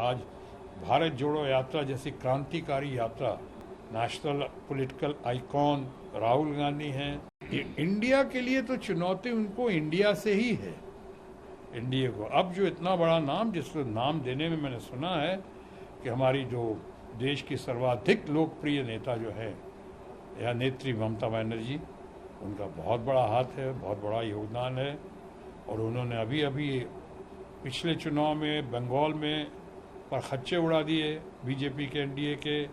आज भारत जोड़ो यात्रा जैसी क्रांतिकारी यात्रा, national political icon Rahul Gandhi हैं। इंडिया के लिए तो चुनौती उनको इंडिया से ही है, इंडिया को। अब जो इतना बड़ा नाम, जिस नाम देने में मैंने सुना है कि हमारी जो देश की सर्वाधिक लोकप्रिय नेता जो है या नेत्री ममता बनर्जी, उनका बहुत बड़ा हाथ है, बहुत बड़ा योगदान है। और उन्होंने अभी अभी पिछले चुनाव में बंगाल में पर खच्चे उड़ा दिए बीजेपी के, एनडीए के।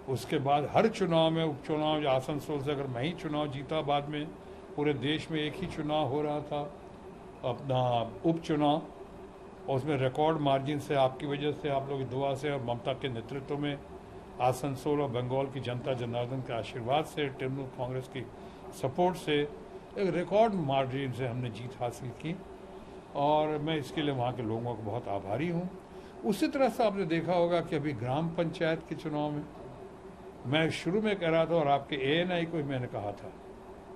उसके बाद हर चुनाव में, उपचुनाव, आसनसोल से अगर मैं ही चुनाव जीता, बाद में पूरे देश में एक ही चुनाव हो रहा था अपना उपचुनाव, और उसमें रिकॉर्ड मार्जिन से, आपकी वजह से, आप लोग की दुआ से और ममता के नेतृत्व में, आसनसोल और बंगाल की जनता जनार्दन के आशीर्वाद से, तृणमूल कांग्रेस की सपोर्ट से एक रिकॉर्ड मार्जिन से हमने जीत हासिल की। और मैं इसके लिए वहाँ के लोगों को बहुत आभारी हूँ। उसी तरह से आपने देखा होगा कि अभी ग्राम पंचायत के चुनाव में मैं शुरू में कह रहा था, और आपके एएनआई को भी मैंने कहा था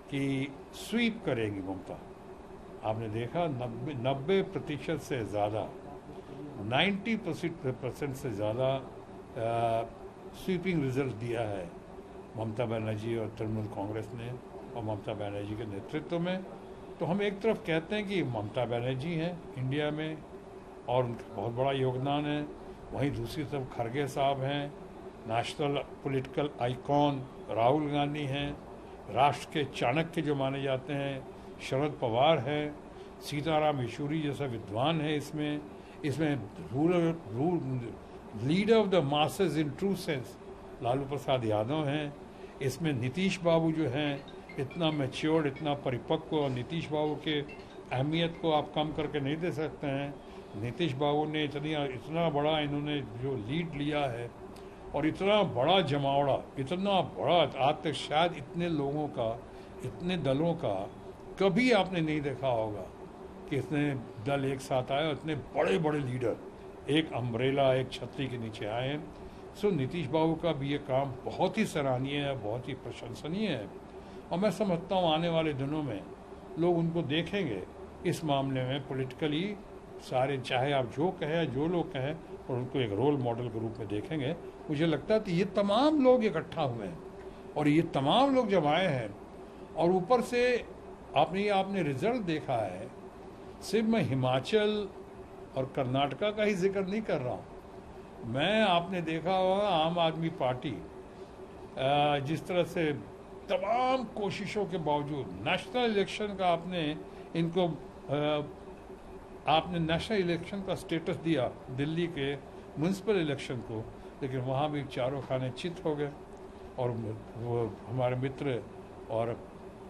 कि स्वीप करेंगी ममता। आपने देखा 90% से ज़्यादा, 90% से ज़्यादा स्वीपिंग रिजल्ट दिया है ममता बनर्जी और तृणमूल कांग्रेस ने, और ममता बनर्जी के नेतृत्व में। तो हम एक तरफ कहते हैं कि ममता बनर्जी हैं इंडिया में और उनका बहुत बड़ा योगदान है, वहीं दूसरी तरफ खड़गे साहब हैं, national political icon Rahul Gandhi हैं, राष्ट्र के चाणक्य जो माने जाते हैं शरद पवार है, सीताराम येचुरी जैसा विद्वान है इसमें leader of the masses in true sense Lalu Prasad Yadav हैं, इसमें नीतीश बाबू जो हैं इतना मैच्योर्ड, इतना परिपक्व, और नीतीश बाबू के अहमियत को आप कम करके नहीं दे सकते हैं। नीतीश बाबू ने इतना बड़ा इन्होंने जो लीड लिया है, और इतना बड़ा जमावड़ा, इतना बड़ा, आज तक शायद इतने लोगों का, इतने दलों का कभी आपने नहीं देखा होगा कि इतने दल एक साथ आए और इतने बड़े बड़े लीडर एक अम्ब्रेला, एक छतरी के नीचे आए हैं। सो नीतीश बाबू का भी ये काम बहुत ही सराहनीय है, बहुत ही प्रशंसनीय है। और मैं समझता हूँ आने वाले दिनों में लोग उनको देखेंगे इस मामले में पॉलिटिकली सारे, चाहे आप जो कहें, जो लोग कहें, और उनको एक रोल मॉडल के रूप में देखेंगे। मुझे लगता है कि ये तमाम लोग इकट्ठा हुए हैं, और ये तमाम लोग जब आए हैं, और ऊपर से आपने रिजल्ट देखा है। सिर्फ मैं हिमाचल और कर्नाटका का ही जिक्र नहीं कर रहा हूँ, मैं, आपने देखा होगा आम आदमी पार्टी जिस तरह से तमाम कोशिशों के बावजूद नेशनल इलेक्शन का आपने नेशनल इलेक्शन का स्टेटस दिया दिल्ली के म्यूनसिपल इलेक्शन को, लेकिन वहाँ भी चारों खाने चित हो गए। और वो हमारे मित्र और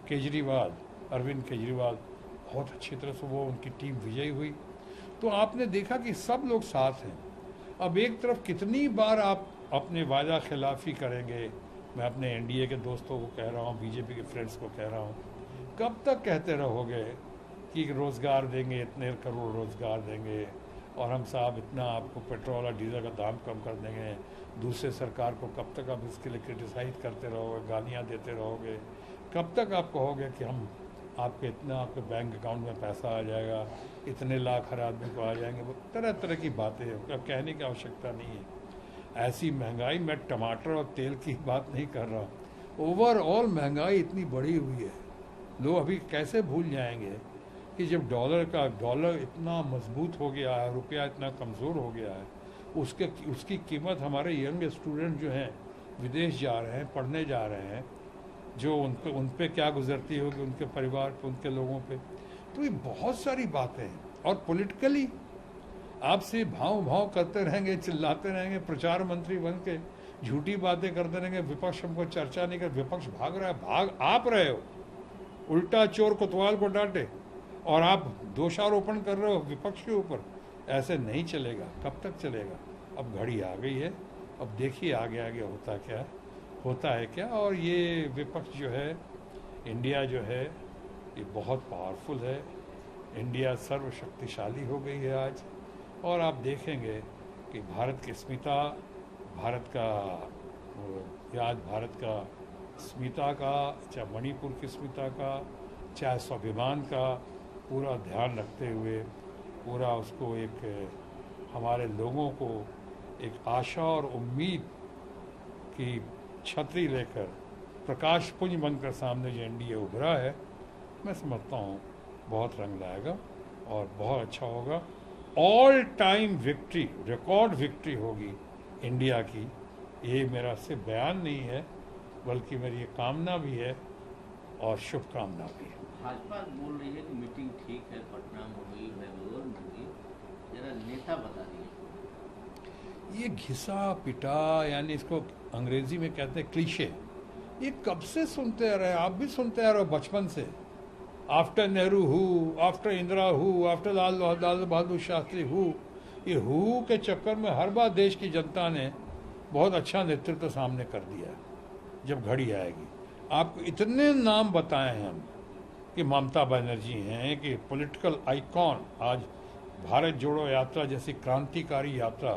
केजरीवाल, अरविंद केजरीवाल, बहुत अच्छी तरह से वो उनकी टीम विजयी हुई। तो आपने देखा कि सब लोग साथ हैं। अब एक तरफ कितनी बार आप अपने वादा खिलाफी करेंगे, मैं अपने एनडीए के दोस्तों को कह रहा हूँ, बीजेपी के फ्रेंड्स को कह रहा हूँ, कब तक कहते रहोगे कि रोज़गार देंगे, इतने करोड़ रोज़गार देंगे, और हम साहब इतना आपको पेट्रोल और डीजल का दाम कम कर देंगे। दूसरे सरकार को कब तक आप इसके लिए क्रिटिसाइज करते रहोगे, गालियाँ देते रहोगे? कब तक आप कहोगे कि हम आपके इतना, आपके बैंक अकाउंट में पैसा आ जाएगा, इतने लाख हर आदमी को आ जाएंगे? वो तरह तरह की बातें हैं, अब कहने की आवश्यकता नहीं है। ऐसी महंगाई, मैं टमाटर और तेल की बात नहीं कर रहा, ओवरऑल महंगाई इतनी बढ़ी हुई है। लोग अभी कैसे भूल जाएंगे कि जब डॉलर इतना मजबूत हो गया है, रुपया इतना कमज़ोर हो गया है, उसकी कीमत हमारे यंग स्टूडेंट जो हैं विदेश जा रहे हैं, पढ़ने जा रहे हैं, जो उन पे क्या गुजरती होगी, उनके परिवार पे, उनके लोगों पे। तो ये बहुत सारी बातें हैं। और पॉलिटिकली आपसे भाव करते रहेंगे, चिल्लाते रहेंगे, प्रचार मंत्री बन के झूठी बातें करते रहेंगे, विपक्ष हमको चर्चा नहीं कर, विपक्ष भाग रहा है, भाग आप रहे हो, उल्टा चोर कोतवाल को डांटे, और आप दोषारोपण कर रहे हो विपक्ष के ऊपर। ऐसे नहीं चलेगा, कब तक चलेगा? अब घड़ी आ गई है, अब देखिए आगे आगे होता है क्या। और ये विपक्ष जो है, इंडिया जो है, ये बहुत पावरफुल है। इंडिया सर्वशक्तिशाली हो गई है आज। और आप देखेंगे कि भारत की अस्मिता, भारत का अस्मिता का, चाहे मणिपुर की अस्मिता का, चाहे स्वाभिमान का पूरा ध्यान रखते हुए, पूरा उसको एक हमारे लोगों को एक आशा और उम्मीद की छतरी लेकर प्रकाश पुंज बनकर सामने जो एनडीए उभरा है, मैं समझता हूँ बहुत रंग लाएगा और बहुत अच्छा होगा। All time victory, record victory होगी इंडिया की। ये मेरा सिर्फ बयान नहीं है, बल्कि मेरी ये कामना भी है और शुभकामना भी है। भाजपा बोल रही है कि मीटिंग ठीक है, पटना में हुई, बेंगलोर में हुई, जरा नेता बता दिए। ये घिसा पिटा, यानी इसको अंग्रेजी में कहते हैं क्लीशे, ये कब से सुनते आ रहे, आप भी सुनते आ रहे हो बचपन से। After Nehru who, after Indira who, after Lal Bahadur Shastri who. ये हु के चक्कर में हर बार देश की जनता ने बहुत अच्छा नेतृत्व सामने कर दिया। जब घड़ी आएगी, आपको इतने नाम बताए हैं हम कि ममता बनर्जी हैं, कि पॉलिटिकल आइकॉन, आज भारत जोड़ो यात्रा जैसी क्रांतिकारी यात्रा